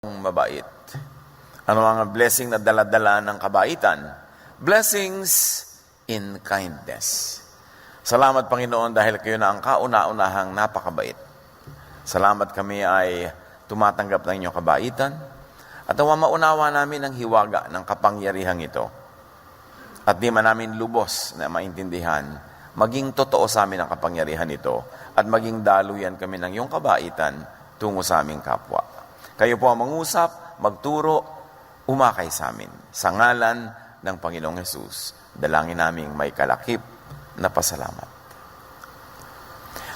Mabait. Ano ang blessing na daladala ng kabaitan? Blessings in kindness. Salamat Panginoon dahil kayo na ang kauna-unahang napakabait. Salamat kami ay tumatanggap ng inyong kabaitan at maunawa namin ang hiwaga ng kapangyarihang ito. At di man namin lubos na maintindihan, maging totoo sa amin ang kapangyarihan ito at maging daluyan kami ng iyong kabaitan tungo sa aming kapwa. Kayo po ang mangusap, magturo, umakay sa amin. Sa ngalan ng Panginoong Hesus, dalangin naming may kalakip na pasalamat.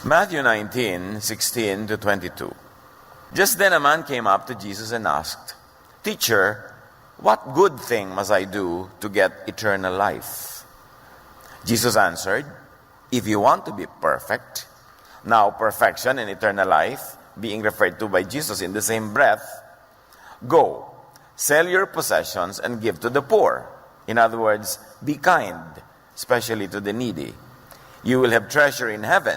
Matthew 19:16-22. Just then a man came up to Jesus and asked, "Teacher, what good thing must I do to get eternal life?" Jesus answered, "If you want to be perfect," now perfection and eternal life being referred to by Jesus in the same breath, "Go, sell your possessions and give to the poor." In other words, be kind, especially to the needy. You will have treasure in heaven.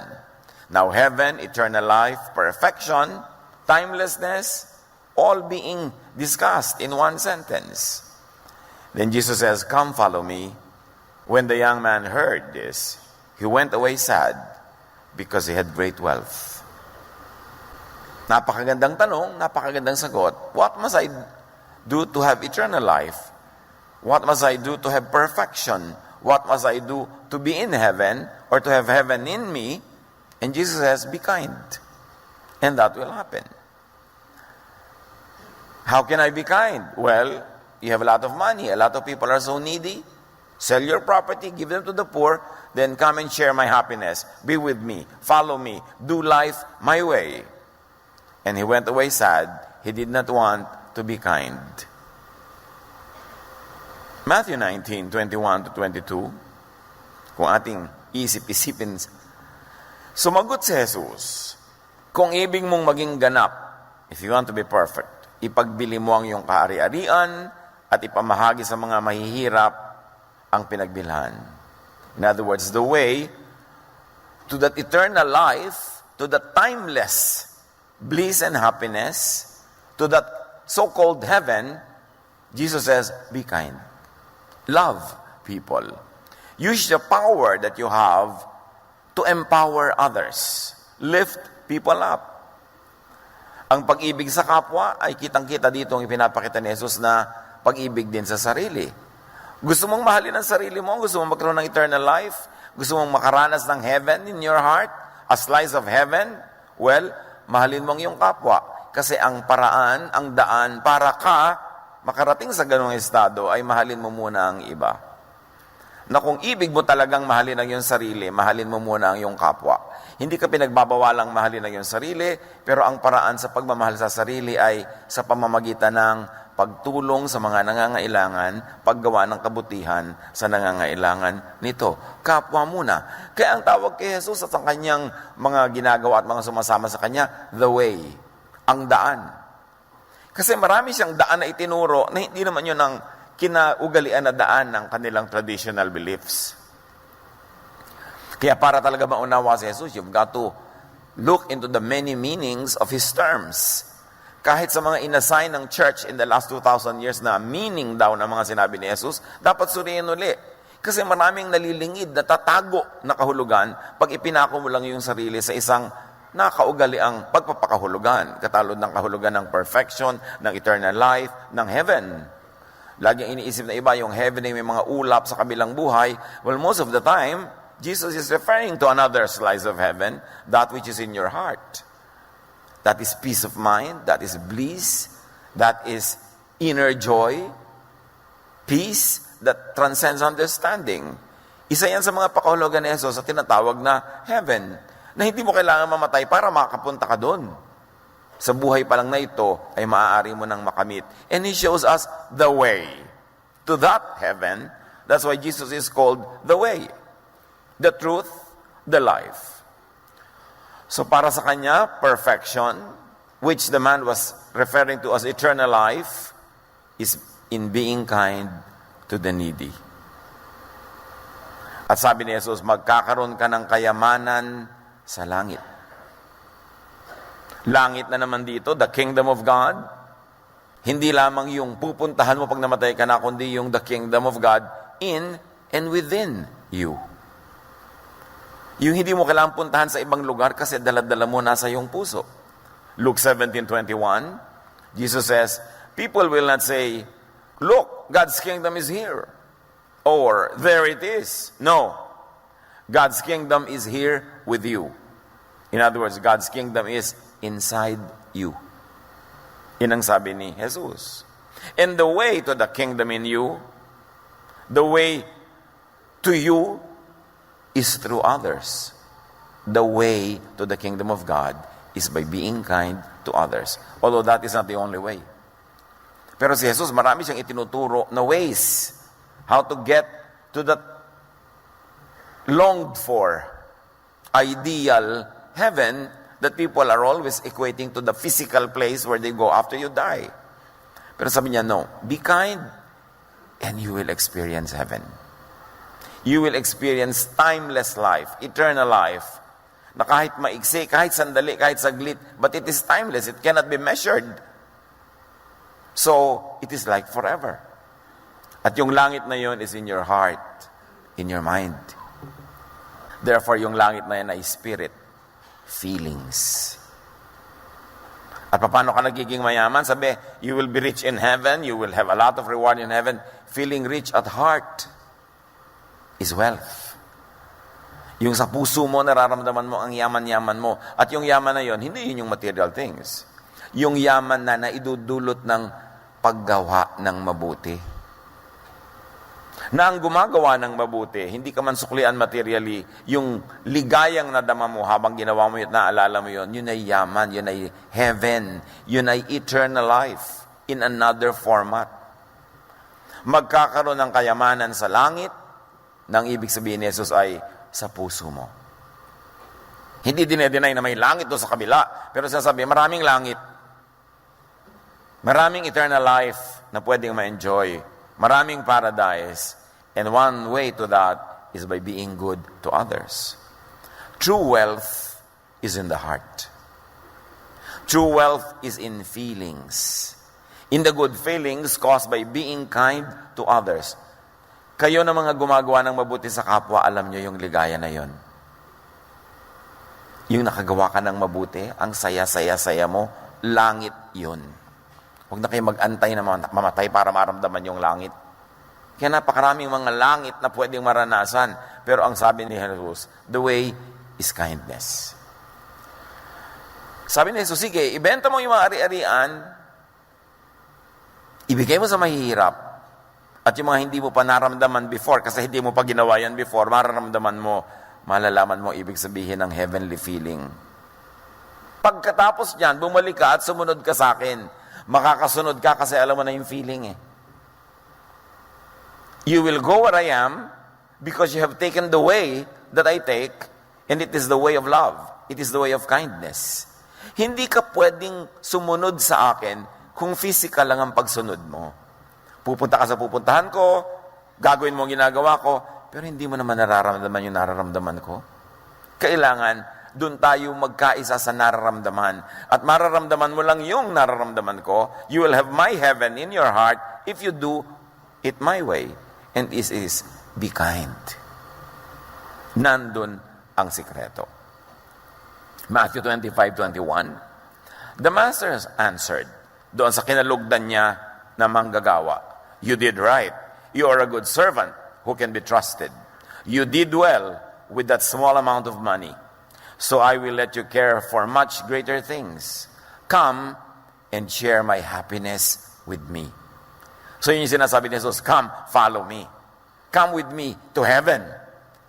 Now heaven, eternal life, perfection, timelessness, all being discussed in one sentence. Then Jesus says, "Come, follow me." When the young man heard this, he went away sad because he had great wealth. Napakagandang tanong, napakagandang sagot. What must I do to have eternal life? What must I do to have perfection? What must I do to be in heaven or to have heaven in me? And Jesus says, be kind. And that will happen. How can I be kind? Well, you have a lot of money. A lot of people are so needy. Sell your property, give them to the poor, then come and share my happiness. Be with me. Follow me. Do life my way. And he went away sad. He did not want to be kind. Matthew 19:21-22. Kung ating isip-isipin, sumagot si Jesus, kung ibig mong maging ganap, if you want to be perfect, ipagbili mo ang iyong kahari-arian at ipamahagi sa mga mahihirap ang pinagbilhan. In other words, the way to that eternal life, to that timeless bliss and happiness, to that so-called heaven, Jesus says, be kind. Love people. Use the power that you have to empower others. Lift people up. Ang pag-ibig sa kapwa ay kitang-kita dito ang ipinapakita ni Jesus na pag-ibig din sa sarili. Gusto mong mahalin ang sarili mo? Gusto mong magkaroon ng eternal life? Gusto mong makaranas ng heaven in your heart? A slice of heaven? Well, mahalin mo ang iyong kapwa. Kasi ang paraan, ang daan para ka makarating sa ganung estado ay mahalin mo muna ang iba. Na kung ibig mo talagang mahalin ang iyong sarili, mahalin mo muna ang iyong kapwa. Hindi ka pinagbabawalang mahalin ang iyong sarili, pero ang paraan sa pagmamahal sa sarili ay sa pamamagitan ng pagtulong sa mga nangangailangan, paggawa ng kabutihan sa nangangailangan nito. Kapwa muna. Kaya ang tawag kay Jesus at ang kanyang mga ginagawa at mga sumasama sa kanya, the way, ang daan. Kasi marami siyang daan na itinuro na hindi naman yun ang kinaugalian na daan ng kanilang traditional beliefs. Kaya para talaga maunawa si Jesus, you've got to look into the many meanings of His terms. Kahit sa mga inassign ng church in the last 2,000 years na meaning daw ng mga sinabi ni Jesus, dapat suriin uli. Kasi maraming nalilingid, natatago na kahulugan pag ipinako mo lang yung sarili sa isang nakaugaliang pagpapakahulugan. Katulad ng kahulugan ng perfection, ng eternal life, ng heaven. Laging iniisip na iba yung heaven ay may mga ulap sa kabilang buhay. Well, most of the time, Jesus is referring to another slice of heaven, that which is in your heart. That is peace of mind, that is bliss, that is inner joy, peace that transcends understanding. Isa yan sa mga pakahulugan ni Jesus sa tinatawag na heaven, na hindi mo kailangan mamatay para makapunta ka doon. Sa buhay pa lang na ito ay maaari mo nang makamit. And He shows us the way to that heaven. That's why Jesus is called the way, the truth, the life. So para sa kanya, perfection, which the man was referring to as eternal life, is in being kind to the needy. At sabi ni Jesus, magkakaroon ka ng kayamanan sa langit. Langit na naman dito, the kingdom of God, Hindi lamang yung pupuntahan mo pag namatay ka na, kundi yung the kingdom of God in and within you. Yung hindi mo kailangang puntahan sa ibang lugar kasi dala-dala mo nasa iyong puso. Luke 17:21, Jesus says, people will not say, look, God's kingdom is here. Or, there it is. No. God's kingdom is here with you. In other words, God's kingdom is inside you. Yan ang sabi ni Jesus. And the way to the kingdom in you, the way to you is through others. The way to the kingdom of God is by being kind to others. Although that is not the only way. Pero si Jesus, marami siyang itinuturo na ways how to get to that longed for ideal heaven that people are always equating to the physical place where they go after you die. Pero sabi niya, no, be kind and you will experience heaven. You will experience timeless life, eternal life, na kahit maiksi, kahit sandali, kahit saglit, but it is timeless, it cannot be measured. So, it is like forever. At yung langit na yon is in your heart, in your mind. Therefore, yung langit na yan ay spirit, feelings. At paano ka nagiging mayaman? Sabi, you will be rich in heaven, you will have a lot of reward in heaven. Feeling rich at heart is wealth. Yung sa puso mo, nararamdaman mo ang yaman-yaman mo. At yung yaman na yon, hindi yun yung material things. Yung yaman na naidudulot ng paggawa ng mabuti. Na ang gumagawa ng mabuti, hindi ka man suklian materially, yung ligayang nadama mo habang ginawa mo yun, naalala mo yun, yun ay yaman, yun ay heaven, yun ay eternal life in another format. Magkakaroon ng kayamanan sa langit, nang ibig sabihin ni Jesus ay sa puso mo. Hindi dinedeny na may langit doon sa kabila, pero sinasabi, maraming langit. Maraming eternal life na pwedeng ma-enjoy. Maraming paradise. And one way to that is by being good to others. True wealth is in the heart. True wealth is in feelings. In the good feelings caused by being kind to others. Kayo na mga gumagawa ng mabuti sa kapwa, alam nyo yung ligaya na yon. Yung nakagawa ka ng mabuti, ang saya-saya-saya mo, langit yun. Huwag na kayo mag-antay na mamatay para maramdaman yung langit. Kaya napakaraming mga langit na pwedeng maranasan. Pero ang sabi ni Jesus, the way is kindness. Sabi ni Jesus, sige, ibenta mo yung mga ari-arian, ibigay mo sa mahihirap, at yung mga hindi mo pa naramdaman before, kasi hindi mo pa ginawa yan before, mararamdaman mo, malalaman mo ibig sabihin ng heavenly feeling. Pagkatapos niyan, bumalik ka at sumunod ka sa akin. Makakasunod ka kasi alam mo na yung feeling eh. You will go where I am because you have taken the way that I take, and it is the way of love. It is the way of kindness. Hindi ka pwedeng sumunod sa akin kung physical lang ang pagsunod mo. Pupunta ka sa pupuntahan ko, gagawin mo ang ginagawa ko, pero hindi mo naman nararamdaman yung nararamdaman ko. Kailangan, doon tayo magkaisa sa nararamdaman. At mararamdaman mo lang yung nararamdaman ko. You will have my heaven in your heart if you do it my way. And this is, be kind. Nandun ang sikreto. Matthew 25:21. The master answered, doon sa kinalugdan niya na manggagawa, you did right. You are a good servant who can be trusted. You did well with that small amount of money. So I will let you care for much greater things. Come and share my happiness with me. So yun yung sinasabi ni Jesus, come, follow me. Come with me to heaven.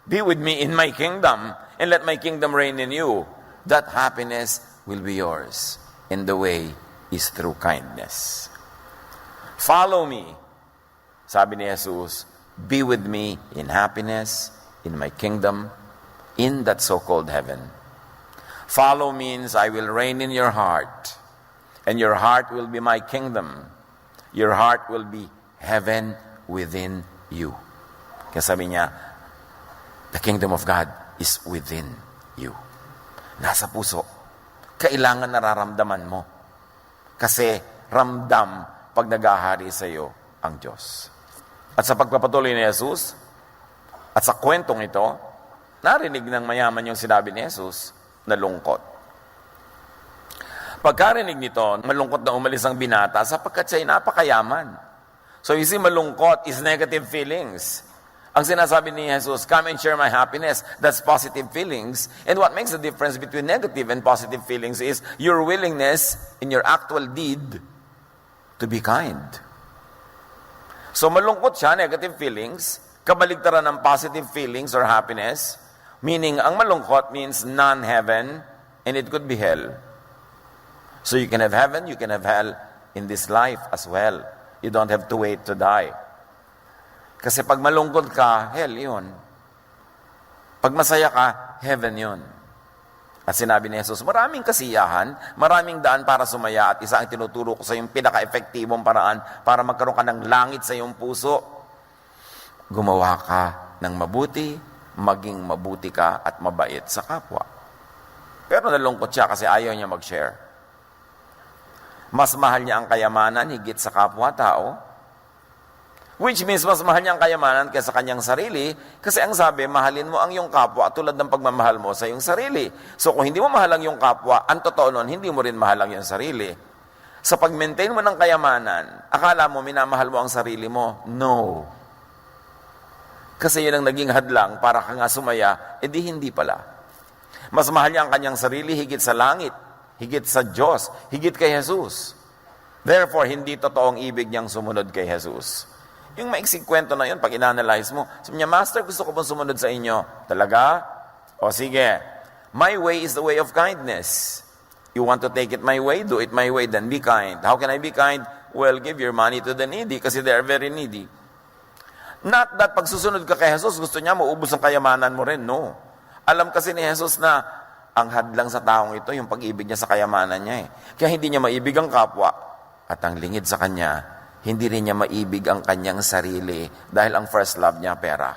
Be with me in my kingdom and let my kingdom reign in you. That happiness will be yours. And the way is through kindness. Follow me. Sabi ni Jesus, be with me in happiness, in my kingdom, in that so-called heaven. Follow means I will reign in your heart, and your heart will be my kingdom. Your heart will be heaven within you. Kaya sabi niya, the kingdom of God is within you. Nasa puso. Kailangan nararamdaman mo. Kasi ramdam pag nag-ahari sa iyo ang Diyos. At sa pagpapatuloy ni Jesus, at sa kwentong ito, narinig ng mayaman yung sinabi ni Jesus, nalungkot. Pagkarinig nito, malungkot na umalis ang binata sapagkat siya'y napakayaman. So you see, malungkot is negative feelings. Ang sinasabi ni Jesus, come and share my happiness, that's positive feelings. And what makes the difference between negative and positive feelings is your willingness in your actual deed to be kind. So malungkot siya, negative feelings, kabaligtaran ng positive feelings or happiness, meaning ang malungkot means non-heaven, and it could be hell. So you can have heaven, you can have hell in this life as well. You don't have to wait to die. Kasi pag malungkot ka, hell yun. Pag masaya ka, heaven yun. At sinabi ni Jesus, maraming kasiyahan, maraming daan para sumaya, at isa ang tinuturo ko sa yung pinaka-epektibong paraan para magkaroon ka ng langit sa iyong puso. Gumawa ka ng mabuti, maging mabuti ka at mabait sa kapwa. Pero nalungkot siya kasi ayaw niya mag-share. Mas mahal niya ang kayamanan higit sa kapwa-tao, which means mas mahal niya ang kayamanan kaysa kanyang sarili, kasi ang sabi, mahalin mo ang iyong kapwa tulad ng pagmamahal mo sa iyong sarili. So kung hindi mo mahal ang iyong kapwa, ang totoo nun, hindi mo rin mahal ang iyong sarili. Sa pag-maintain mo ng kayamanan, akala mo minamahal mo ang sarili mo? No. Kasi yun ang naging hadlang para ka nga sumaya, edi hindi pala. Mas mahal niya ang kanyang sarili higit sa langit, higit sa Diyos, higit kay Jesus. Therefore, hindi totoong ibig niyang sumunod kay Jesus. Yung maiksing kwento na yun, pag inanalyze mo, sabi niya, Master, gusto ko pong sumunod sa inyo. Talaga? O sige, my way is the way of kindness. You want to take it my way? Do it my way, then be kind. How can I be kind? Well, give your money to the needy kasi they are very needy. Not that pag susunod ka kay Jesus, gusto niya maubos ang kayamanan mo rin. No. Alam kasi ni Jesus na ang hadlang sa taong ito, yung pag-ibig niya sa kayamanan niya. Kaya hindi niya maibig ang kapwa at ang lingid sa kanya, hindi rin niya maibig ang kanyang sarili dahil ang first love niya, pera.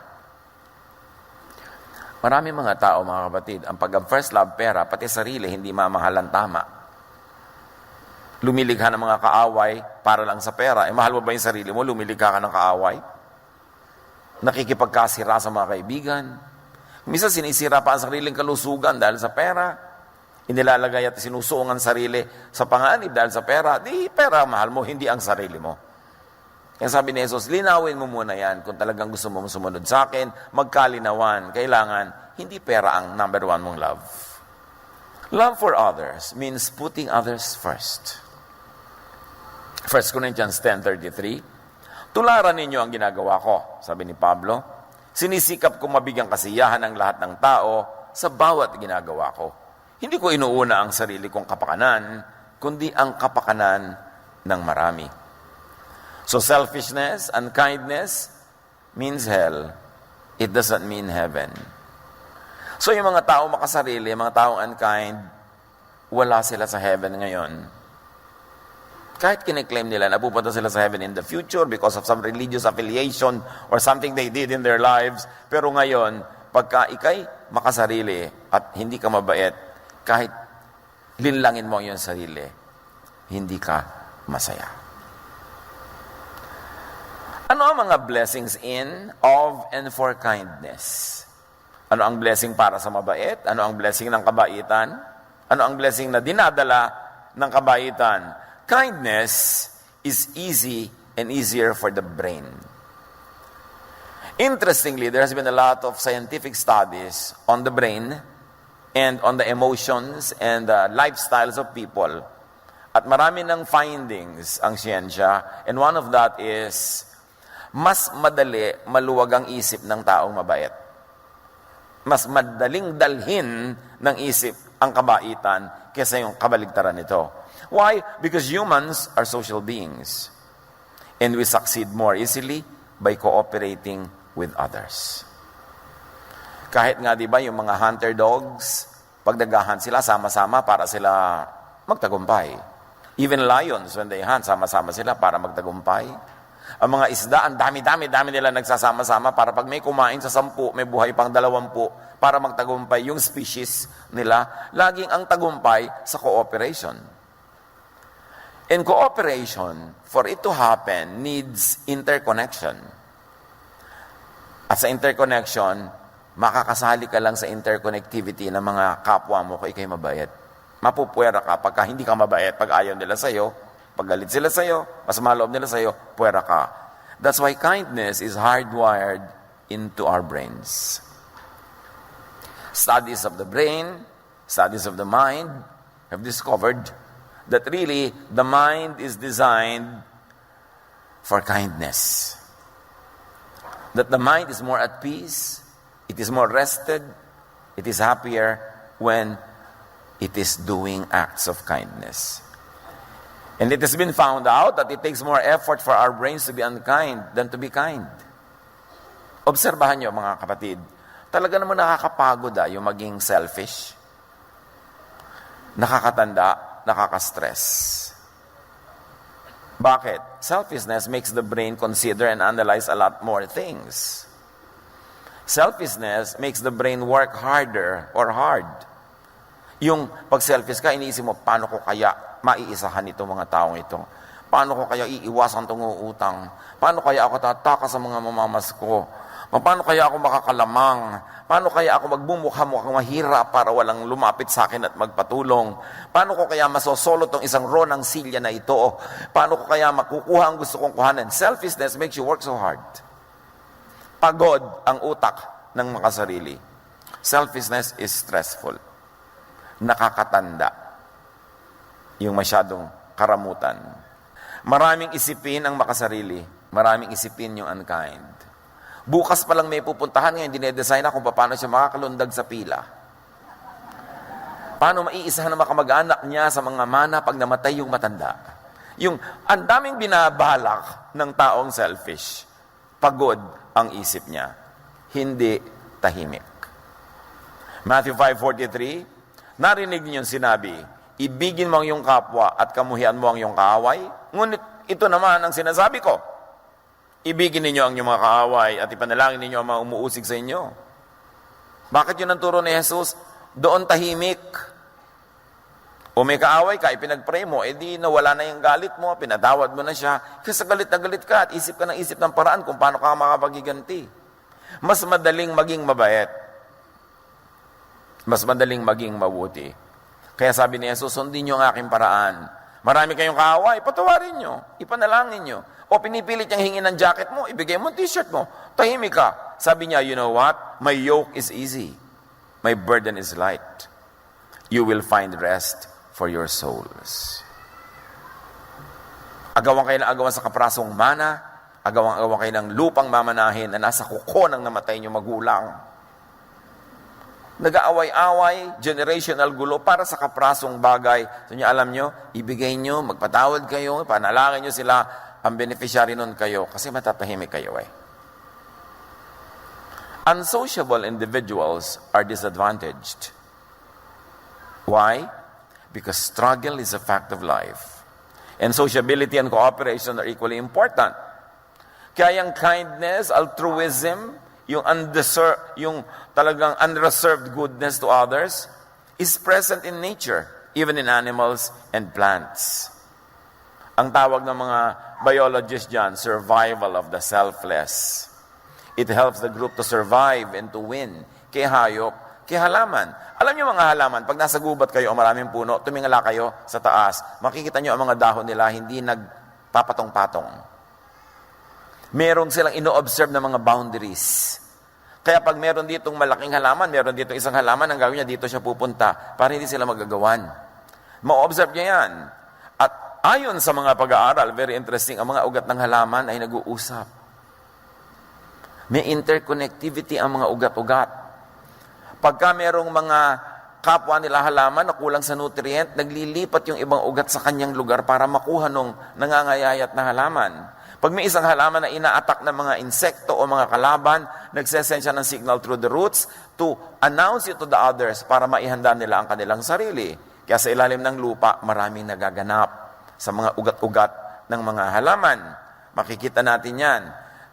Marami mga tao, mga kapatid, ang pag-first love, pera, pati sarili, hindi mamahalan tama. Lumilikha ng mga kaaway para lang sa pera. Mahal mo ba yung sarili mo? Lumilikha ka ng kaaway? Nakikipagkasira sa mga kaibigan. Minsan sinisira pa ang sariling kalusugan dahil sa pera. Inilalagay at sinusuong ang sarili sa panganib dahil sa pera. Di pera mahal mo, hindi ang sarili mo. Kaya sabi ni Jesus, linawin mo muna yan. Kung talagang gusto mo sumunod sa akin, magkalinawan. Kailangan, hindi pera ang number one mong love. Love for others means putting others first. 1 Corinthians 10:33, tularan ninyo ang ginagawa ko, sabi ni Pablo. Sinisikap kong mabigyang kasiyahan ng lahat ng tao sa bawat ginagawa ko. Hindi ko inuuna ang sarili kong kapakanan, kundi ang kapakanan ng marami. So selfishness and kindness means hell. It doesn't mean heaven. So yung mga tao makasarili, mga taong unkind, wala sila sa heaven ngayon. Kahit kiniklaim nila na pupunta sila sa heaven in the future because of some religious affiliation or something they did in their lives, pero ngayon, pagka ikay makasarili at hindi ka mabait, kahit linlangin mo ang iyong sarili, hindi ka masaya. Ano ang mga blessings in, of, and for kindness? Ano ang blessing para sa mabait? Ano ang blessing ng kabaitan? Ano ang blessing na dinadala ng kabaitan? Kindness is easy and easier for the brain. Interestingly, there has been a lot of scientific studies on the brain and on the emotions and the lifestyles of people. At marami ng findings ang siyensya, and one of that is, mas madali maluwag ang isip ng taong mabait. Mas madaling dalhin ng isip ang kabaitan kaysa yung kabaligtaran nito. Why? Because humans are social beings. And we succeed more easily by cooperating with others. Kahit nga, di ba, yung mga hunter dogs, pag nag-hunt sila, sama-sama para sila magtagumpay. Even lions, when they hunt, sama-sama sila para magtagumpay. Ang mga isda, ang dami nila nagsasama-sama para pag may kumain sa 10, may buhay pang 20 para magtagumpay yung species nila. Laging ang tagumpay sa cooperation. And cooperation, for it to happen, needs interconnection. At sa interconnection, makakasali ka lang sa interconnectivity ng mga kapwa mo kung ikay mabait. Mapupwera ka pagka hindi ka mabait, pag ayaw nila sa'yo, pag galit sila sa'yo, mas maloob nila sa'yo, puwera ka. That's why kindness is hardwired into our brains. Studies of the brain, studies of the mind have discovered that really the mind is designed for kindness. That the mind is more at peace, it is more rested, it is happier when it is doing acts of kindness. And it has been found out that it takes more effort for our brains to be unkind than to be kind. Obserbahan nyo mga kapatid, talaga naman nakakapagod yung maging selfish. Nakakatanda, nakaka-stress. Bakit? Selfishness makes the brain consider and analyze a lot more things. Selfishness makes the brain work harder or hard. Yung pag-selfish ka, iniisip mo, paano ko kaya maiisahan itong mga taong ito? Paano ko kaya iiwasan itong utang? Paano kaya ako tataka sa mga mamamas ko? Paano kaya ako makakalamang? Paano kaya ako magbumukha-mukhang mahirap para walang lumapit sa akin at magpatulong? Paano ko kaya masosolo tong isang row ng silya na ito? Paano ko kaya makukuha ang gusto kong kuhanin? Selfishness makes you work so hard. Pagod ang utak ng makasarili. Selfishness is stressful. Nakakatanda. Yung masyadong karamutan. Maraming isipin ang makasarili. Maraming isipin yung unkind. Bukas pa lang may pupuntahan ngayon, dinedesign na kung paano siya makakalundag sa pila. Paano maiisahan ng makamag-anak niya sa mga mana pag namatay yung matanda. Yung ang daming binabalak ng taong selfish. Pagod ang isip niya. Hindi tahimik. Matthew 5:43, narinig niyo yung sinabi, ibigin mo ang iyong kapwa at kamuhian mo ang iyong kaaway. Ngunit ito naman ang sinasabi ko, ibigin ninyo ang inyong mga kaaway at ipanalangin ninyo ang mga umuusig sa inyo. Bakit yun ang turo ni Jesus? Doon tahimik. O may kaaway ka, ipinag-pray mo, edi nawala na yung galit mo, pinatawad mo na siya. Kasi galit na galit ka at isip ka ng isip ng paraan kung paano ka makapagiganti. Mas madaling maging mabait. Mas madaling maging mabuti. Kaya sabi ni Jesus, sundin nyo ang aking paraan. Marami kayong kaaway, patawarin nyo, ipanalangin nyo. O pinipilit niyang hingin ng jacket mo, ibigay mo ang t-shirt mo, tahimik ka. Sabi niya, you know what? My yoke is easy. My burden is light. You will find rest for your souls. Agawan kayo ng agawan sa kaprasong mana, agawan kayo ng lupang mamanahin na nasa kuko ng namatay niyo magulang. Nag-aaway-away, generational gulo para sa kaprasong bagay. So niyo, alam niyo, ibigay niyo, magpatawad kayo, panalangin niyo sila, ang beneficiary nun kayo kasi matatahimik kayo Unsociable individuals are disadvantaged. Why? Because struggle is a fact of life. And sociability and cooperation are equally important. Kaya yung kindness, altruism, yung talagang unreserved goodness to others is present in nature, even in animals and plants. Ang tawag ng mga biologists dyan, survival of the selfless. It helps the group to survive and to win. Kay hayop, kay halaman. Alam niyo mga halaman, pag nasa gubat kayo o maraming puno, tumingala kayo sa taas, makikita niyo ang mga dahon nila hindi nagpapatong-patong. Meron silang ino-observe na mga boundaries. Kaya pag meron ditong malaking halaman, meron ditong isang halaman, ang gawin niya, dito siya pupunta para hindi sila magagawan. Ma-observe niya yan. At ayon sa mga pag-aaral, very interesting, ang mga ugat ng halaman ay nag-uusap. May interconnectivity ang mga ugat-ugat. Pagka merong mga kapwa nila halaman na kulang sa nutrient, naglilipat yung ibang ugat sa kanyang lugar para makuha nung nangangayayat na halaman. Pag may isang halaman na ina-attack ng mga insekto o mga kalaban, nagsesend siya ng signal through the roots to announce it to the others para maihanda nila ang kanilang sarili. Kaya sa ilalim ng lupa, maraming nagaganap sa mga ugat-ugat ng mga halaman. Makikita natin yan.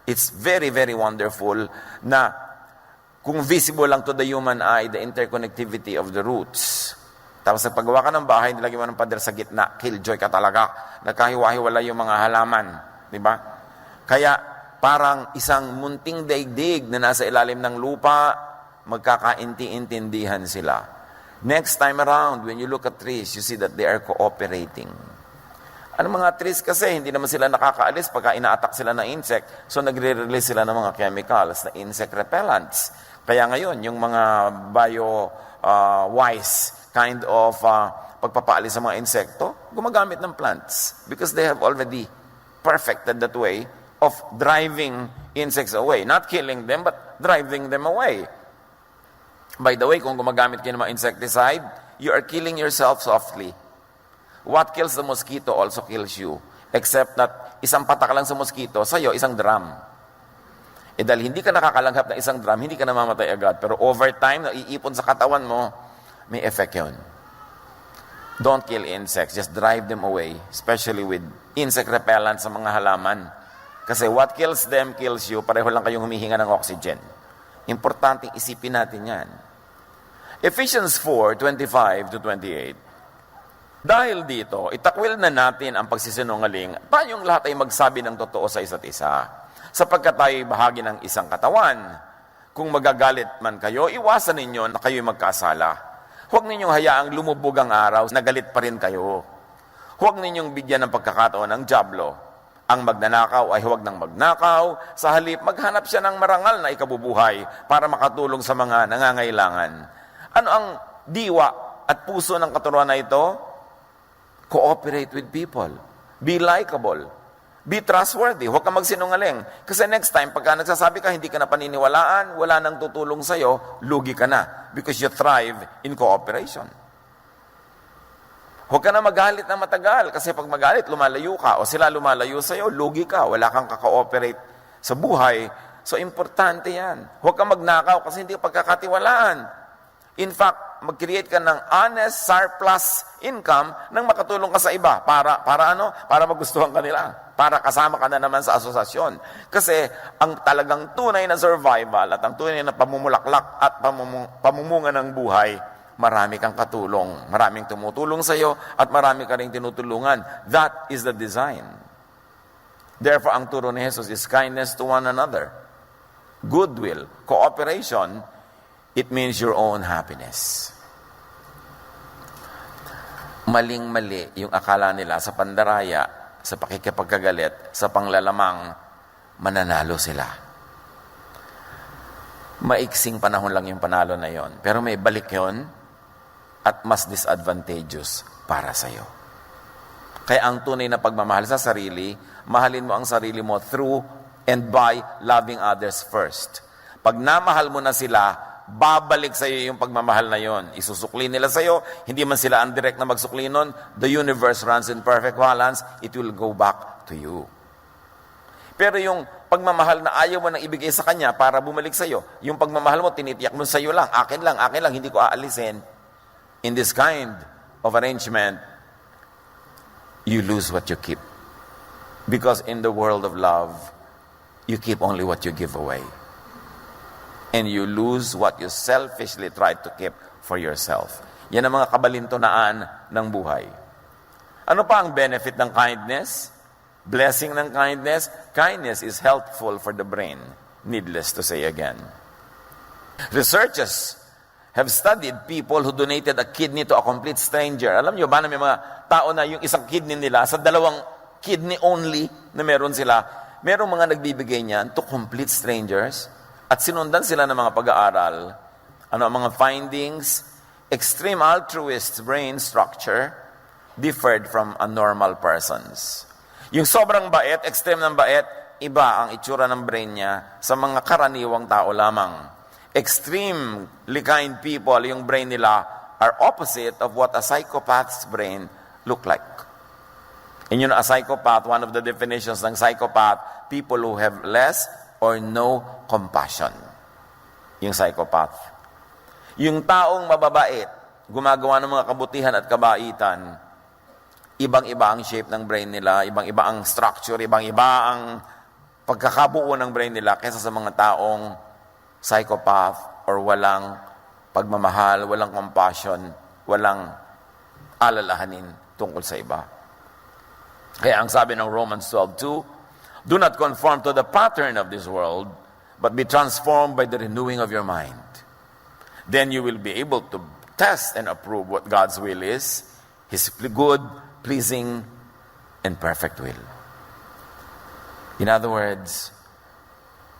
It's very, very wonderful na kung visible lang to the human eye, the interconnectivity of the roots. Tapos sa paggawa ka ng bahay, nilagyan mo ng pader sa gitna, killjoy ka talaga. Nagkahiwa-hiwala yung mga halaman. Di ba? Kaya parang isang munting daigdig na nasa ilalim ng lupa, magkakainti-intindihan sila. Next time around, when you look at trees, you see that they are cooperating. Ano mga trees kasi, hindi naman sila nakakaalis pagka ina-attack sila ng insect, so nagre-release sila ng mga chemicals na insect repellents. Kaya ngayon, yung mga bio-wise kind of pagpapaalis sa mga insekto, gumagamit ng plants because they have already perfected that way of driving insects away. Not killing them, but driving them away. By the way, kung gumagamit kayo ng mga insecticide, you are killing yourself softly. What kills the mosquito also kills you. Except that isang patak lang sa mosquito, sa'yo, isang drum. Dahil hindi ka nakakalanghap ng isang drum, hindi ka namamatay agad. Pero over time, naiipon sa katawan mo, may effect yun. Don't kill insects. Just drive them away. Especially with insect repellent sa mga halaman. Kasi what kills them kills you. Pareho lang kayong humihinga ng oxygen. Importanteng isipin natin yan. Ephesians 4:25-28. Dahil dito, itakwil na natin ang pagsisinungaling. Tayong lahat ay magsabi ng totoo sa isa't isa. Sapagkat tayo ay bahagi ng isang katawan. Kung magagalit man kayo, iwasan ninyo na kayo'y magkasala. Huwag ninyong hayaang lumubog ang araw na galit pa rin kayo. Huwag ninyong bigyan ng pagkakataon ng dyablo. Ang magnanakaw ay huwag nang magnakaw. Sa halip, maghanap siya ng marangal na ikabubuhay para makatulong sa mga nangangailangan. Ano ang diwa at puso ng katuruan na ito? Cooperate with people. Be likable. Be trustworthy. Huwag kang magsinungaling. Kasi next time, pagka nagsasabi ka, hindi ka na paniniwalaan, wala nang tutulong sa'yo, lugi ka na. Because you thrive in cooperation. Huwag ka na magalit na matagal. Kasi pag magalit, lumalayo ka. O sila lumalayo sa'yo, lugi ka. Wala kang kaka-ooperate sa buhay. So, importante yan. Huwag kang magnakaw kasi hindi ka pagkakatiwalaan. In fact, mag-create ka ng honest surplus income nang makatulong ka sa iba. Para ano? Para magustuhan ka nila. Para kasama ka na naman sa asosasyon. Kasi ang talagang tunay na survival at ang tunay na pamumulaklak at pamumunga ng buhay, marami kang katulong. Maraming tumutulong sa iyo at marami ka rin tinutulungan. That is the design. Therefore, ang turo ni Jesus is kindness to one another. Goodwill, cooperation, it means your own happiness. Maling-mali yung akala nila sa pandaraya, sa pakikipagkagalit, sa panglalamang, mananalo sila. Maiksing panahon lang yung panalo na yon. Pero may balik yon at mas disadvantageous para sa'yo. Kaya ang tunay na pagmamahal sa sarili, mahalin mo ang sarili mo through and by loving others first. Pag namahal mo na sila, babalik sa iyo yung pagmamahal na yon. Isusukli nila sa iyo, hindi man sila ang direct na magsukli nun, the universe runs in perfect balance, it will go back to you. Pero yung pagmamahal na ayaw mo nang ibigay sa kanya para bumalik sa iyo, yung pagmamahal mo, tinitiyak mo sa iyo lang, akin lang, hindi ko aalisin. In this kind of arrangement, you lose what you keep. Because in the world of love, you keep only what you give away. And you lose what you selfishly try to keep for yourself. Yan ang mga kabalintunaan ng buhay. Ano pa ang benefit ng kindness? Blessing ng kindness? Kindness is healthful for the brain. Needless to say again. Researchers have studied people who donated a kidney to a complete stranger. Alam nyo ba na may mga tao na yung isang kidney nila, sa dalawang kidney only na meron sila, merong mga nagbibigay niyan to complete strangers. At sinundan sila ng mga pag-aaral. Ano ang mga findings? Extreme altruist brain structure differed from a normal person's. Yung sobrang bait, extreme ng bait, iba ang itsura ng brain niya sa mga karaniwang tao lamang. Extremely kind people, yung brain nila are opposite of what a psychopath's brain look like. And a psychopath, one of the definitions ng psychopath, people who have less or no compassion. Yung psychopath. Yung taong mababait, gumagawa ng mga kabutihan at kabaitan, ibang-iba ang shape ng brain nila, ibang-iba ang structure, ibang-iba ang pagkakabuo ng brain nila kaysa sa mga taong psychopath or walang pagmamahal, walang compassion, walang alalahanin tungkol sa iba. Kaya ang sabi ng Romans 12:2, do not conform to the pattern of this world, but be transformed by the renewing of your mind. Then you will be able to test and approve what God's will is, His good, pleasing, and perfect will. In other words,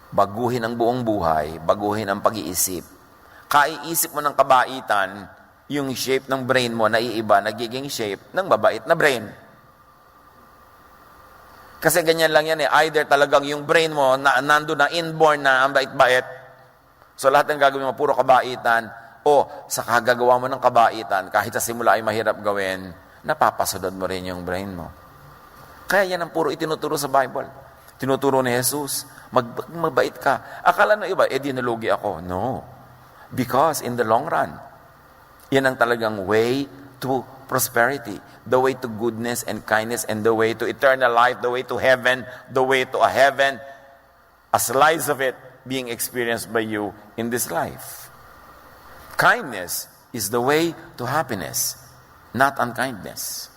baguhin ang buong buhay, baguhin ang pag-iisip. Kaiisip mo ng kabaitan, yung shape ng brain mo naiiba, nagiging shape ng mabait na brain. Kasi ganyan lang yan eh. Either talagang yung brain mo, nando na inborn na ang bait-bait. So lahat ng gagawin mo, puro kabaitan. O sa kagagawa mo ng kabaitan, kahit sa simula ay mahirap gawin, napapasunod mo rin yung brain mo. Kaya yan ang puro itinuturo sa Bible. Tinuturo ni Jesus, mabait ka. Akala ng iba, dinalugi ako. No. Because in the long run, yan ang talagang way to prosperity, the way to goodness and kindness, and the way to eternal life, the way to heaven, the way to a heaven, a slice of it being experienced by you in this life. Kindness is the way to happiness, not unkindness.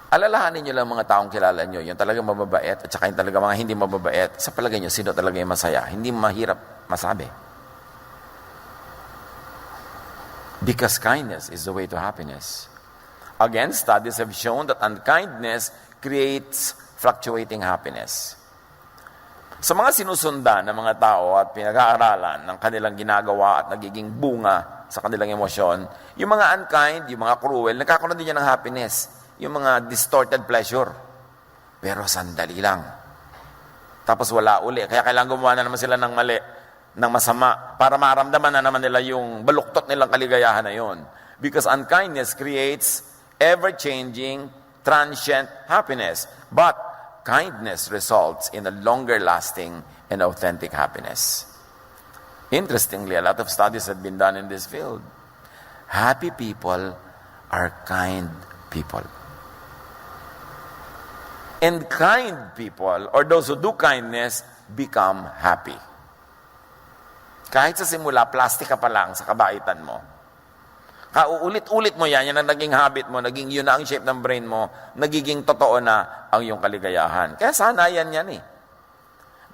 Alalahanin nyo lang mga taong kilala nyo, yung talagang mababait at saka yung talagang mga hindi mababait, sa palagay nyo, sino talaga yung masaya? Hindi mahirap masabi. Because kindness is the way to happiness. Again, studies have shown that unkindness creates fluctuating happiness. Sa mga sinusundan ng mga tao at pinag-aaralan ng kanilang ginagawa at nagiging bunga sa kanilang emosyon, yung mga unkind, yung mga cruel, nagkakaroon din yan ng happiness. Yung mga distorted pleasure. Pero sandali lang. Tapos wala uli. Kaya kailangan gumawa na naman sila ng mali, ng masama, para maramdaman na naman nila yung baluktot nilang kaligayahan na yun. Because unkindness creates ever-changing, transient happiness. But kindness results in a longer-lasting and authentic happiness. Interestingly, a lot of studies have been done in this field. Happy people are kind people. And kind people, or those who do kindness, become happy. Kahit sa simula, plastic ka pa lang sa kabaitan mo. Kauulit-ulit mo yan ang naging habit mo, naging yun na ang shape ng brain mo, nagiging totoo na ang iyong kaligayahan. Kaya sanayan yan eh.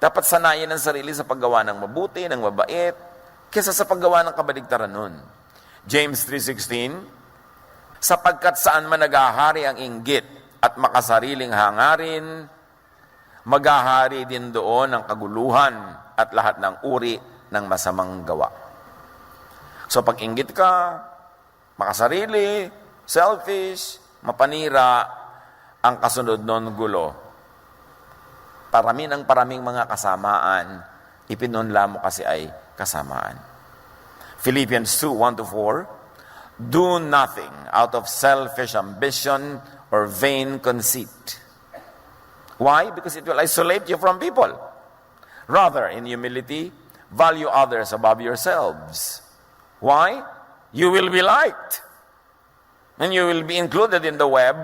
Dapat sanayan ang sarili sa paggawa ng mabuti, ng mabait, kaysa sa paggawa ng kabaligtaran nun. James 3:16, sapagkat saan man naghahari ang inggit at makasariling hangarin, maghahari din doon ang kaguluhan at lahat ng uri ng masamang gawa. So pag inggit ka, makasarili, selfish, mapanira, ang kasunod nun gulo. Paraming mga kasamaan, ipinunla mo kasi ay kasamaan. Philippians 2:1-4, do nothing out of selfish ambition or vain conceit. Why? Because it will isolate you from people. Rather, in humility, value others above yourselves. Why? You will be liked. And you will be included in the web.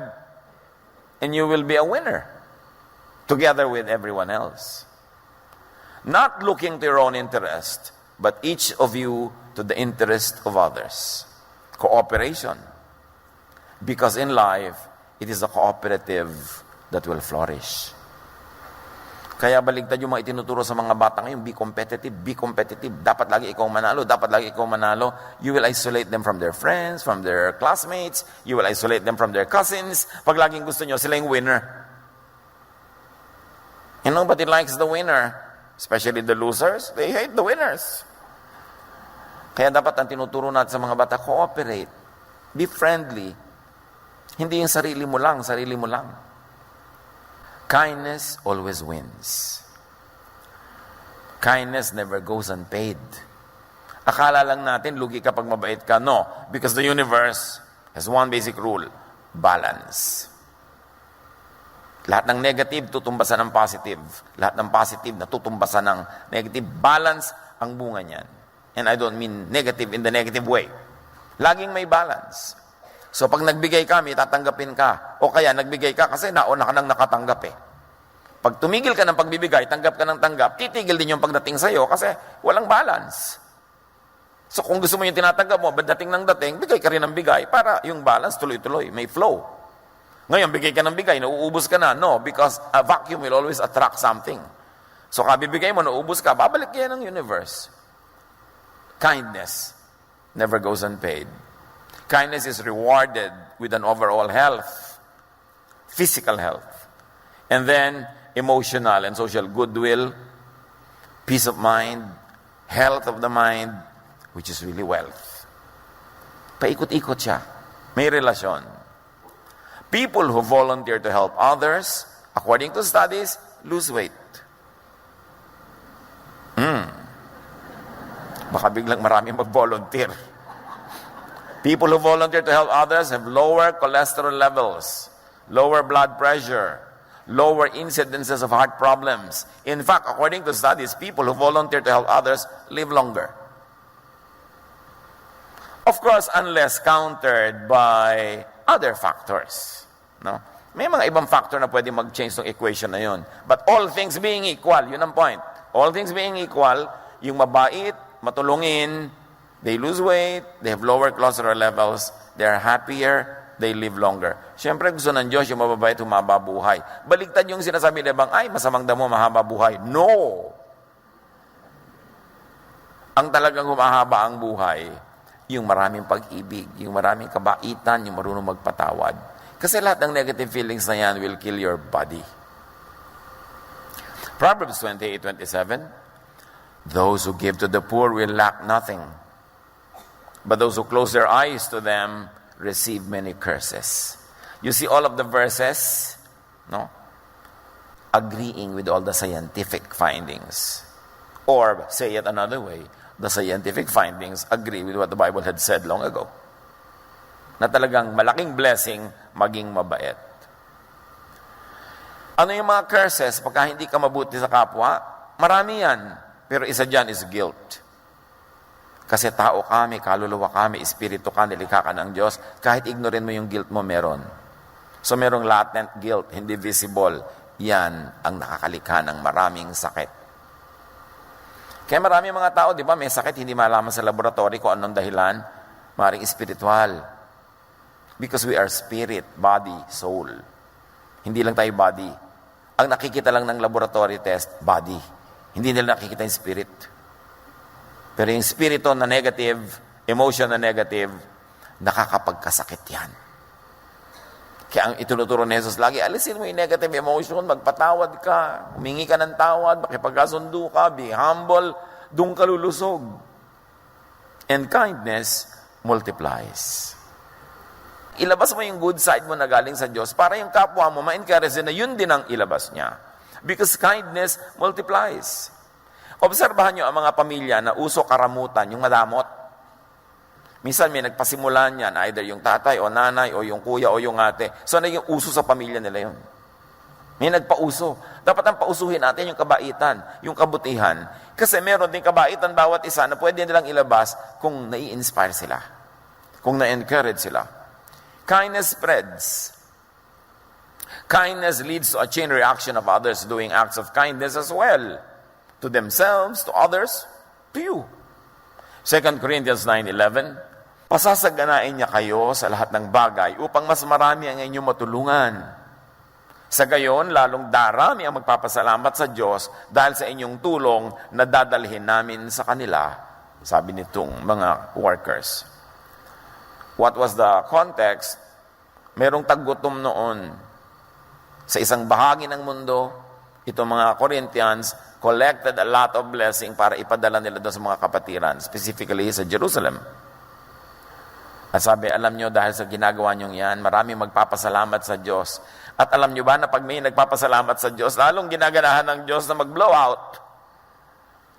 And you will be a winner. Together with everyone else. Not looking to your own interest, but each of you to the interest of others. Cooperation. Because in life, it is a cooperative that will flourish. Kaya baligtad yung mga itinuturo sa mga bata ngayon, be competitive, be competitive. Dapat lagi ikaw manalo, dapat lagi ikaw manalo. You will isolate them from their friends, from their classmates. You will isolate them from their cousins. Pag laging gusto nyo, sila yung winner. And nobody likes the winner. Especially the losers, they hate the winners. Kaya dapat ang tinuturo natin sa mga bata, cooperate. Be friendly. Hindi yung sarili mo lang. Kindness always wins. Kindness never goes unpaid. Akala lang natin, lugi kapag mabait ka. No, because the universe has one basic rule, balance. Lahat ng negative, tutumbasan ng positive. Lahat ng positive, natutumbasan ng negative. Balance ang bunga niyan. And I don't mean negative in the negative way. Laging may balance. So pag nagbigay ka, may tatanggapin ka. O kaya nagbigay ka kasi nauna ka nang nakatanggap eh. Pag tumigil ka ng pagbibigay, tanggap ka ng tanggap, titigil din yung pagdating sa'yo kasi walang balance. So kung gusto mo yung tinatanggap mo, dating ng dating, bigay ka rin ng bigay para yung balance tuloy-tuloy, may flow. Ngayon, bigay ka ng bigay, nauubos ka na. No, because a vacuum will always attract something. So kabibigay mo, nauubos ka, babalik yan ng universe. Kindness never goes unpaid. Kindness is rewarded with an overall health, physical health, and then emotional and social goodwill, peace of mind, health of the mind, which is really wealth. Paikot-ikot siya. May relasyon. People who volunteer to help others, according to studies, lose weight. Baka biglang marami mag-volunteer. People who volunteer to help others have lower cholesterol levels, lower blood pressure, lower incidences of heart problems. In fact, according to studies, people who volunteer to help others live longer. Of course, unless countered by other factors. No? May mga ibang factor na pwede mag-change ng equation na yun. But all things being equal, yun ang point. All things being equal, yung mabait, matulungin, they lose weight, they have lower cholesterol levels, they are happier, they live longer. Siyempre, gusto ng Diyos yung mababait, humaba buhay. Baligtad yung sinasabi na bang, ay, masamang damo, mahaba buhay. No! Ang talagang humahaba ang buhay, yung maraming pag-ibig, yung maraming kabaitan, yung marunong magpatawad. Kasi lahat ng negative feelings na yan will kill your body. Proverbs 28:27, those who give to the poor will lack nothing, but those who close their eyes to them receive many curses. You see all of the verses, no? Agreeing with all the scientific findings. Or, say it another way, the scientific findings agree with what the Bible had said long ago. Na talagang malaking blessing maging mabait. Ano yung mga curses pagka hindi ka mabuti sa kapwa? Marami yan. Pero isa dyan is guilt. Kasi tao ka, may kaluluwa ka, may espiritu ka, nilikha ka ng Diyos. Kahit ignorin mo yung guilt mo, meron. So merong latent guilt, hindi visible. Yan ang nakakalikha ng maraming sakit. Kaya maraming mga tao, di ba, may sakit, hindi malaman sa laboratory kung anong dahilan. Maring espiritual. Because we are spirit, body, soul. Hindi lang tayo body. Ang nakikita lang ng laboratory test, body. Hindi nila nakikita yung spirit. Pero yung spirito na negative, emotion na negative, nakakapagkasakit yan. Kaya ang itunuturo ni Jesus lagi, alisin mo yung negative emotion, magpatawad ka, humingi ka ng tawad, makipagkasundo ka, be humble, doon ka lulusog. And kindness multiplies. Ilabas mo yung good side mo na galing sa Diyos para yung kapwa mo ma-encourage na yun din ang ilabas niya. Because kindness multiplies. Obserbahan nyo ang mga pamilya na uso karamutan, yung madamot. Minsan may nagpasimulan yan, either yung tatay o nanay o yung kuya o yung ate. So naging uso sa pamilya nila yun. May nagpauso. Dapat ang pausuhin natin yung kabaitan, yung kabutihan. Kasi meron din kabaitan bawat isa na pwede nilang ilabas kung nai-inspire sila. Kung na-encourage sila. Kindness spreads. Kindness leads to a chain reaction of others doing acts of kindness as well. To themselves, to others, to you. 2 Corinthians 9:11, pasasaganain niya kayo sa lahat ng bagay upang mas marami ang inyong matulungan. Sa gayon, lalong darami ang magpapasalamat sa Diyos dahil sa inyong tulong na dadalhin namin sa kanila, sabi nitong mga workers. What was the context? Merong taggutom noon. Sa isang bahagi ng mundo, itong mga Corinthians collected a lot of blessing para ipadala nila doon sa mga kapatiran, specifically sa Jerusalem. At sabi, alam nyo, dahil sa ginagawa nyo yan, marami magpapasalamat sa Diyos. At alam nyo ba na pag may nagpapasalamat sa Diyos, lalong ginaganahan ng Diyos na mag-blow out.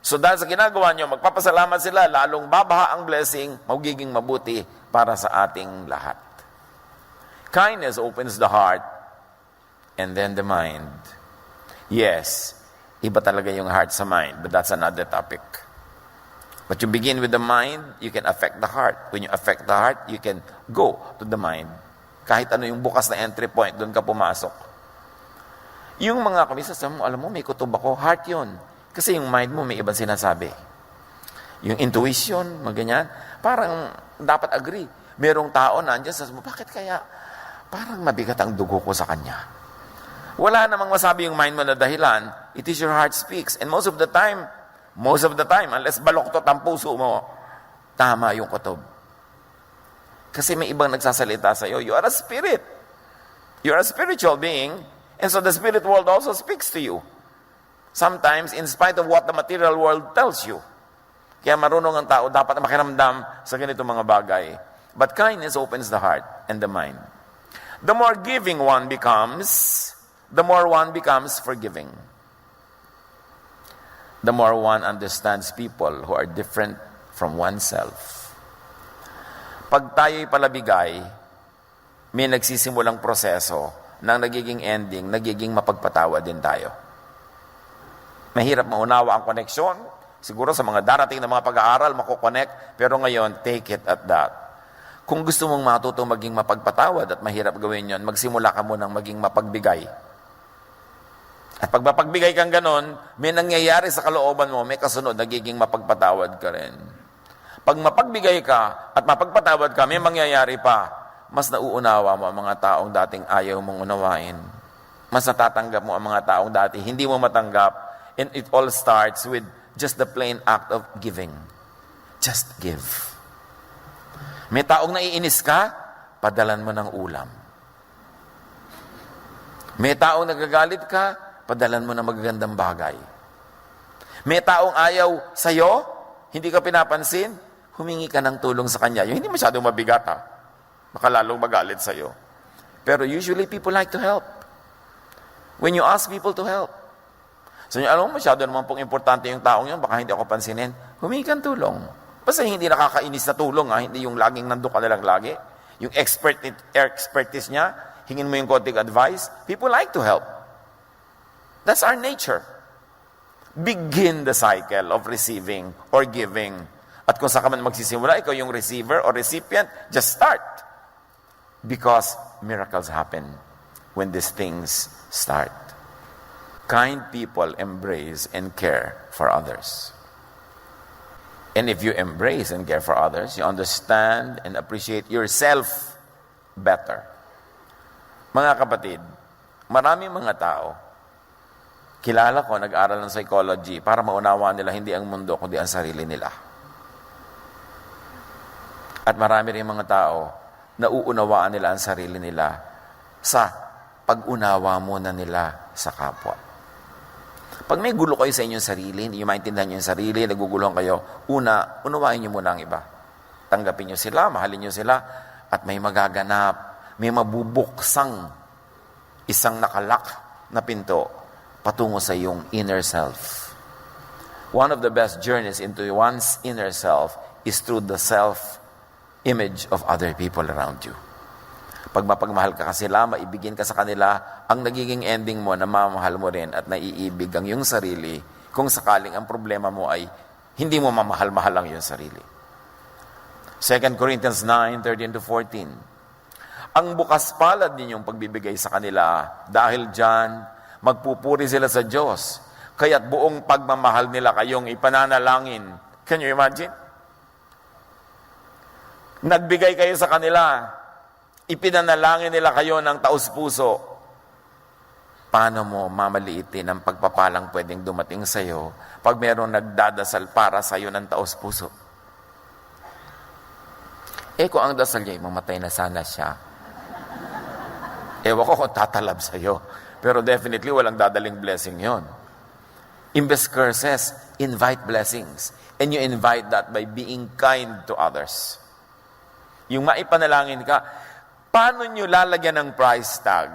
So dahil sa ginagawa nyo, magpapasalamat sila, lalong babaha ang blessing, magiging mabuti para sa ating lahat. Kindness opens the heart and then the mind. Yes, iba talaga yung heart sa mind, but that's another topic. But you begin with the mind, you can affect the heart. When you affect the heart, you can go to the mind. Kahit ano yung bukas na entry point, doon ka pumasok. Yung mga kabisas mo, alam mo, may kutob ako, heart yun. Kasi yung mind mo, may ibang sinasabi. Yung intuition, ganyan. Parang dapat agree. Merong tao na andyan sa bakit kaya parang mabigat ang dugo ko sa kanya? Wala namang masabi yung mind mo na dahilan. It is your heart speaks. And most of the time, unless baloktot ang puso mo, tama yung kutob. Kasi may ibang nagsasalita sa'yo. You are a spirit. You are a spiritual being. And so the spirit world also speaks to you. Sometimes, in spite of what the material world tells you. Kaya marunong ang tao, dapat makiramdam sa ganito mga bagay. But kindness opens the heart and the mind. The more giving one becomes, the more one becomes forgiving. The more one understands people who are different from oneself. Pag tayo'y palabigay, may nagsisimulang proseso na nagiging ending, nagiging mapagpatawa din tayo. Mahirap maunawa ang koneksyon. Siguro sa mga darating na mga pag-aaral, makukonect. Pero ngayon, take it at that. Kung gusto mong matutong maging mapagpatawad at mahirap gawin yon, magsimula ka munang maging mapagbigay. At pag mapagbigay kang ganon, may nangyayari sa kalooban mo, may kasunod, nagiging mapagpatawad ka rin. Pag mapagbigay ka at mapagpatawad ka, may mangyayari pa. Mas nauunawa mo ang mga taong dating ayaw mong unawain. Mas natatanggap mo ang mga taong dati hindi mo matanggap. And it all starts with just the plain act of giving. Just give. May taong naiinis ka, padalan mo ng ulam. May taong nagagalit ka, padalan mo ng magagandang bagay. May taong ayaw sa'yo, hindi ka pinapansin, humingi ka ng tulong sa kanya. Yung hindi masyadong mabigat ha. Baka lalong magalit sa'yo. Pero usually people like to help. When you ask people to help. So, alam mo, masyado naman pong importante yung taong yun, baka hindi ako pansinin. Humingi kang tulong. Basta hindi nakakainis na tulong, hindi yung laging nandun ka na lang lagi. Yung expertise niya, hingin mo yung konting advice. People like to help. That's our nature. Begin the cycle of receiving or giving. At kung saan ka man magsisimula, ikaw yung receiver or recipient, just start. Because miracles happen when these things start. Kind people embrace and care for others. And if you embrace and care for others, you understand and appreciate yourself better. Mga kapatid, maraming mga tao, kilala ko, nag-aral ng psychology para maunawaan nila hindi ang mundo, kundi ang sarili nila. At marami rin mga tao, nauunawaan nila ang sarili nila sa pag-unawa muna nila sa kapwa. Pag may gulo kayo sa inyong sarili, hindi nyo maintindihan yung sarili, naguguluhan kayo, unawain nyo muna ang iba. Tanggapin nyo sila, mahalin nyo sila, at may magaganap, may mabubuksang isang nakalak na pinto patungo sa iyong inner self. One of the best journeys into one's inner self is through the self-image of other people around you. Pag mapagmahal ka sila, maibigin ka sa kanila, ang nagiging ending mo na mamahal mo rin at naiibig ang iyong sarili kung sakaling ang problema mo ay hindi mo mamahal-mahal ang iyong sarili. 2 Corinthians 9:13-14. Ang bukas palad ninyong pagbibigay sa kanila, dahil dyan, magpupuri sila sa Diyos, kaya't buong pagmamahal nila kayong ipananalangin. Can you imagine? Nagbigay kayo sa kanila, ipinanalangin nila kayo ng taus-puso. Paano mo mamaliitin ang pagpapalang pwedeng dumating sa iyo pag mayroong nagdadasal para sa iyo ng taus-puso? Kung ang dasal niya, mamatay na sana siya. Ewan ko kung tatalab sa iyo. Pero definitely, walang dadaling blessing yon. Imbes curses, invite blessings. And you invite that by being kind to others. Yung maipanalangin ka, paano nyo lalagyan ng price tag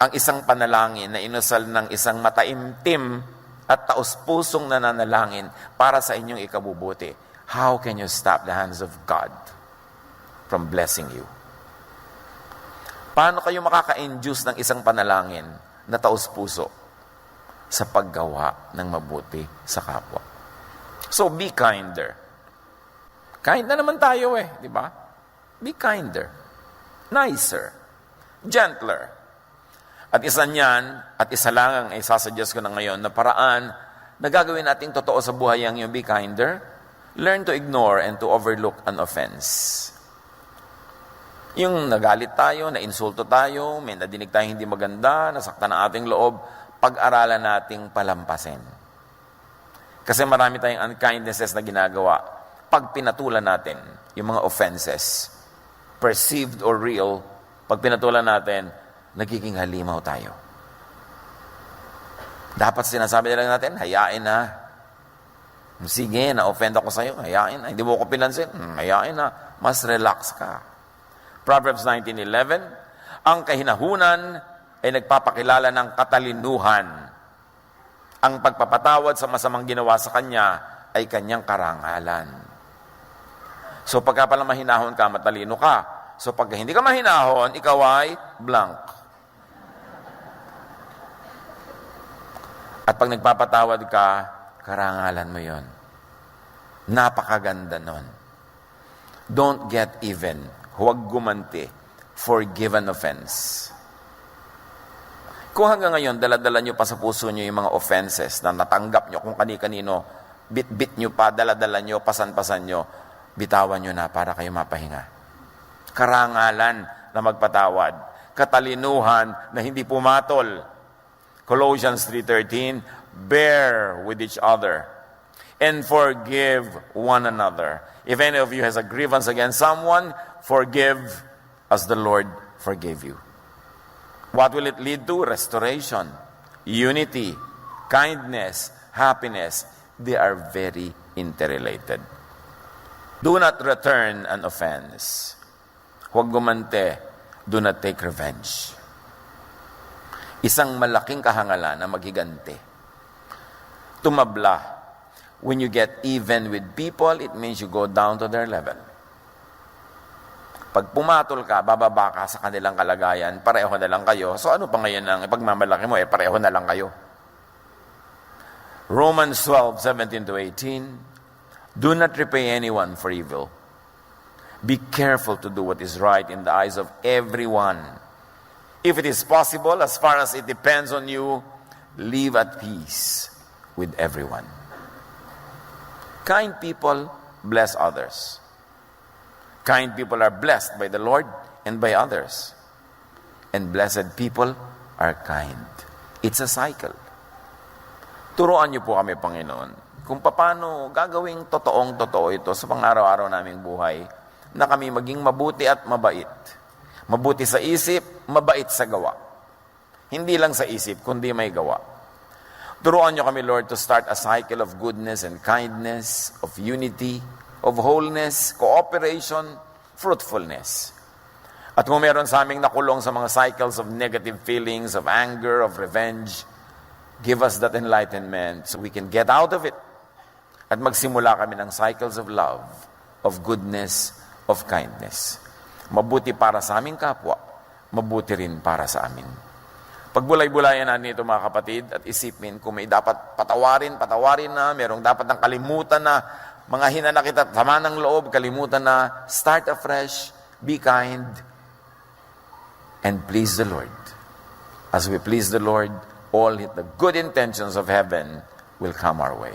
ang isang panalangin na inusal ng isang mataimtim at taus-pusong nananalangin para sa inyong ikabubuti? How can you stop the hands of God from blessing you? Paano kayo makaka-induce ng isang panalangin na taus-puso sa paggawa ng mabuti sa kapwa? So, be kinder. Kind na naman tayo di ba? Be kinder. Nicer, gentler. At isa niyan, at isa lang ang isasuggest ko na ngayon na paraan na gagawin nating totoo sa buhay ang yung be kinder. Learn to ignore and to overlook an offense. Yung nagalit tayo, na-insulto tayo, may nadinig tayong hindi maganda, nasaktan ang ating loob, pag-aralan nating palampasin. Kasi marami tayong unkindnesses na ginagawa. Pag pinatulan natin yung mga offenses, perceived or real, pag pinatulan natin, nagiging halimaw tayo. Dapat sinasabi nila natin, hayain na. Sige, na-offend ako sa'yo, hayain na. Hindi mo ko pinansin, hayain na. Mas relax ka. Proverbs 19:11, ang kahinahunan ay nagpapakilala ng katalinuhan. Ang pagpapatawad sa masamang ginawa sa kanya ay kanyang karangalan. So pagka pala mahinahon ka, matalino ka. So pag hindi ka mahinahon, ikaw ay blank. At pag nagpapatawad ka, karangalan mo yon. Napakaganda nun. Don't get even. Huwag gumanti. Forgive an offense. Kung hanggang ngayon, dala-dala nyo pa sa puso nyo yung mga offenses na natanggap nyo, kung kani-kanino, bit-bit nyo pa, dala-dala nyo, pasan-pasan nyo, bitawan nyo na para kayo mapahinga. Karangalan na magpatawad. Katalinuhan na hindi pumatol. Colossians 3:13, bear with each other and forgive one another. If any of you has a grievance against someone, forgive as the Lord forgave you. What will it lead to? Restoration, unity, kindness, happiness. They are very interrelated. Do not return an offense. Huwag gumante. Do not take revenge. Isang malaking kahangalan na maghiganti. Tumabla. When you get even with people, it means you go down to their level. Pag pumatol ka, bababa ka sa kanilang kalagayan, pareho na lang kayo. So ano pa ngayon ang ipagmamalaki mo? Pareho na lang kayo. Romans 12:17-18, do not repay anyone for evil. Be careful to do what is right in the eyes of everyone. If it is possible, as far as it depends on you, live at peace with everyone. Kind people bless others. Kind people are blessed by the Lord and by others. And blessed people are kind. It's a cycle. Turuan niyo po kami, Panginoon, kung paano gagawing totoong-totoo ito sa pang-araw-araw naming buhay, na kami maging mabuti at mabait. Mabuti sa isip, mabait sa gawa. Hindi lang sa isip, kundi may gawa. Turuan niyo kami, Lord, to start a cycle of goodness and kindness, of unity, of wholeness, cooperation, fruitfulness. At kung meron sa aming nakulong sa mga cycles of negative feelings, of anger, of revenge, give us that enlightenment so we can get out of it. At magsimula kami ng cycles of love, of goodness, of kindness. Mabuti para sa aming kapwa, mabuti rin para sa amin. Pagbulay-bulayan natin ito, mga kapatid, at isipin kung may dapat patawarin na, merong dapat ng kalimutan na, mga hinanakit at sama ng loob, kalimutan na, start afresh, be kind, and please the Lord. As we please the Lord, all the good intentions of heaven will come our way.